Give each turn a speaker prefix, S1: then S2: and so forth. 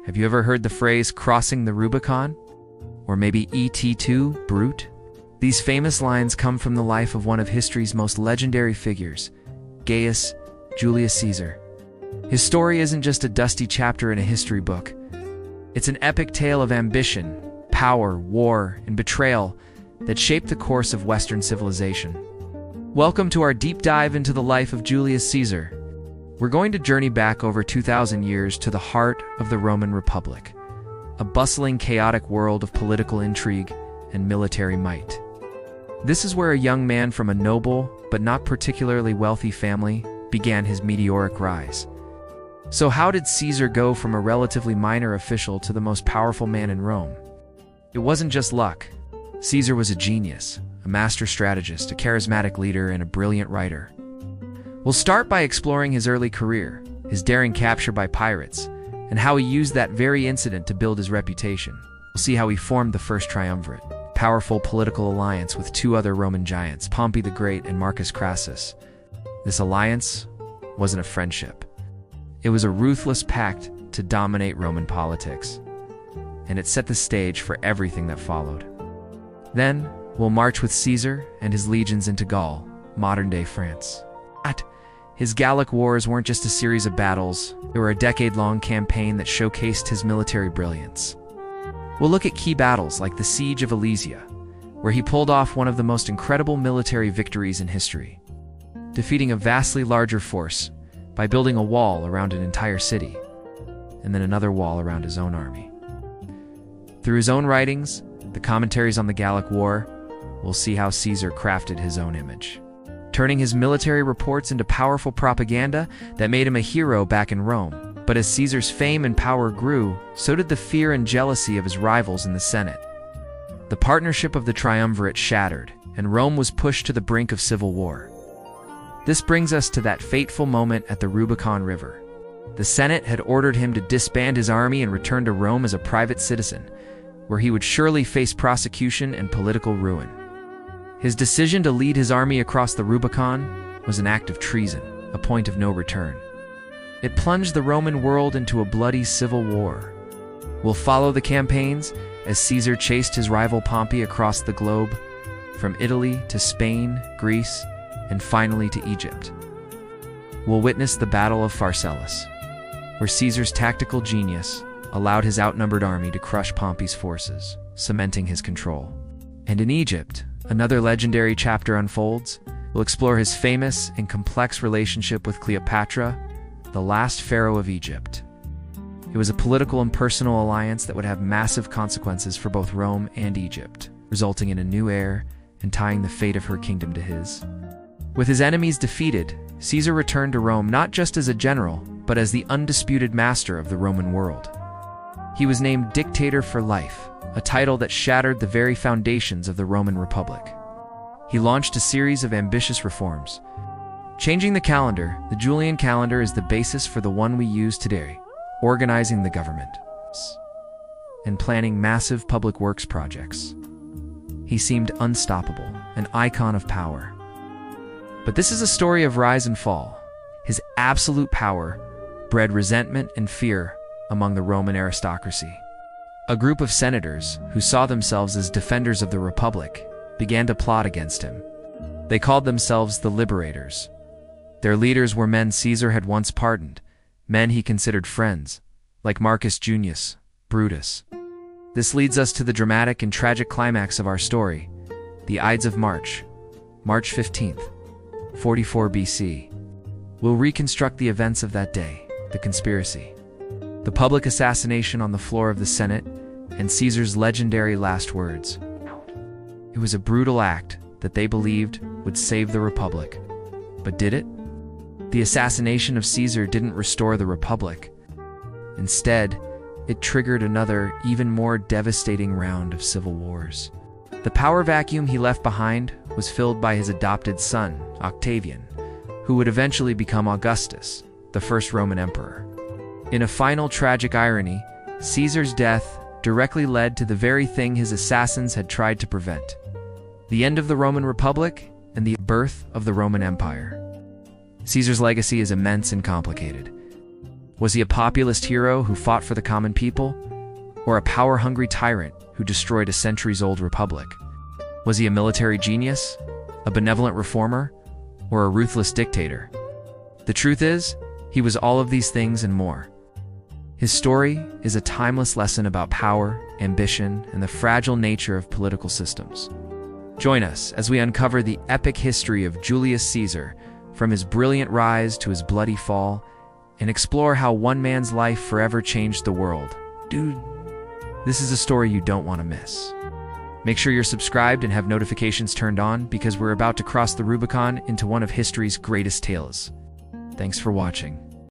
S1: Have you ever heard the phrase crossing the Rubicon? Or maybe ET2, Brute? These famous lines come from the life of one of history's most legendary figures, Gaius Julius Caesar. His story isn't just a dusty chapter in a history book. It's an epic tale of ambition, power, war, and betrayal that shaped the course of Western civilization. Welcome to our deep dive into the life of Julius Caesar. We're going to journey back over 2,000 years to the heart of the Roman Republic, a bustling, chaotic world of political intrigue and military might. This is where a young man from a noble, but not particularly wealthy family began his meteoric rise. So how did Caesar go from a relatively minor official to the most powerful man in Rome? It wasn't just luck. Caesar was a genius, a master strategist, a charismatic leader, and a brilliant writer. We'll start by exploring his early career, his daring capture by pirates, and how he used that very incident to build his reputation. We'll see how he formed the First Triumvirate, a powerful political alliance with two other Roman giants, Pompey the Great and Marcus Crassus. This alliance wasn't a friendship. It was a ruthless pact to dominate Roman politics, and it set the stage for everything that followed. Then, we'll march with Caesar and his legions into Gaul, modern-day France. His Gallic Wars weren't just a series of battles, they were a decade-long campaign that showcased his military brilliance. We'll look at key battles like the Siege of Alesia, where he pulled off one of the most incredible military victories in history, defeating a vastly larger force by building a wall around an entire city, and then another wall around his own army. Through his own writings, the commentaries on the Gallic War, we'll see how Caesar crafted his own image, turning his military reports into powerful propaganda that made him a hero back in Rome. But as Caesar's fame and power grew, so did the fear and jealousy of his rivals in the Senate. The partnership of the Triumvirate shattered, and Rome was pushed to the brink of civil war. This brings us to that fateful moment at the Rubicon River. The Senate had ordered him to disband his army and return to Rome as a private citizen, where he would surely face prosecution and political ruin. His decision to lead his army across the Rubicon was an act of treason, a point of no return. It plunged the Roman world into a bloody civil war. We'll follow the campaigns as Caesar chased his rival Pompey across the globe, from Italy to Spain, Greece, and finally to Egypt. We'll witness the Battle of Pharsalus, where Caesar's tactical genius allowed his outnumbered army to crush Pompey's forces, cementing his control. And in Egypt, another legendary chapter unfolds. We'll explore his famous and complex relationship with Cleopatra, the last pharaoh of Egypt. It was a political and personal alliance that would have massive consequences for both Rome and Egypt, resulting in a new heir and tying the fate of her kingdom to his. With his enemies defeated, Caesar returned to Rome not just as a general, but as the undisputed master of the Roman world. He was named Dictator for life, a title that shattered the very foundations of the Roman Republic. He launched a series of ambitious reforms. Changing the calendar, the Julian calendar is the basis for the one we use today, organizing the government, and planning massive public works projects. He seemed unstoppable, an icon of power. But this is a story of rise and fall. His absolute power bred resentment and fear among the Roman aristocracy. A group of senators, who saw themselves as defenders of the Republic, began to plot against him. They called themselves the Liberators. Their leaders were men Caesar had once pardoned, men he considered friends, like Marcus Junius, Brutus. This leads us to the dramatic and tragic climax of our story, the Ides of March, March 15th, 44 BC. We'll reconstruct the events of that day, the conspiracy, the public assassination on the floor of the Senate, and Caesar's legendary last words. It was a brutal act that they believed would save the Republic. But did it? The assassination of Caesar didn't restore the Republic. Instead, it triggered another, even more devastating round of civil wars. The power vacuum he left behind was filled by his adopted son, Octavian, who would eventually become Augustus, the first Roman emperor. In a final tragic irony, Caesar's death directly led to the very thing his assassins had tried to prevent: the end of the Roman Republic and the birth of the Roman Empire. Caesar's legacy is immense and complicated. Was he a populist hero who fought for the common people? Or a power-hungry tyrant who destroyed a centuries-old republic? Was he a military genius, a benevolent reformer, or a ruthless dictator? The truth is, he was all of these things and more. His story is a timeless lesson about power, ambition, and the fragile nature of political systems. Join us as we uncover the epic history of Julius Caesar, from his brilliant rise to his bloody fall, and explore how one man's life forever changed the world. Dude, this is a story you don't want to miss. Make sure you're subscribed and have notifications turned on because we're about to cross the Rubicon into one of history's greatest tales. Thanks for watching.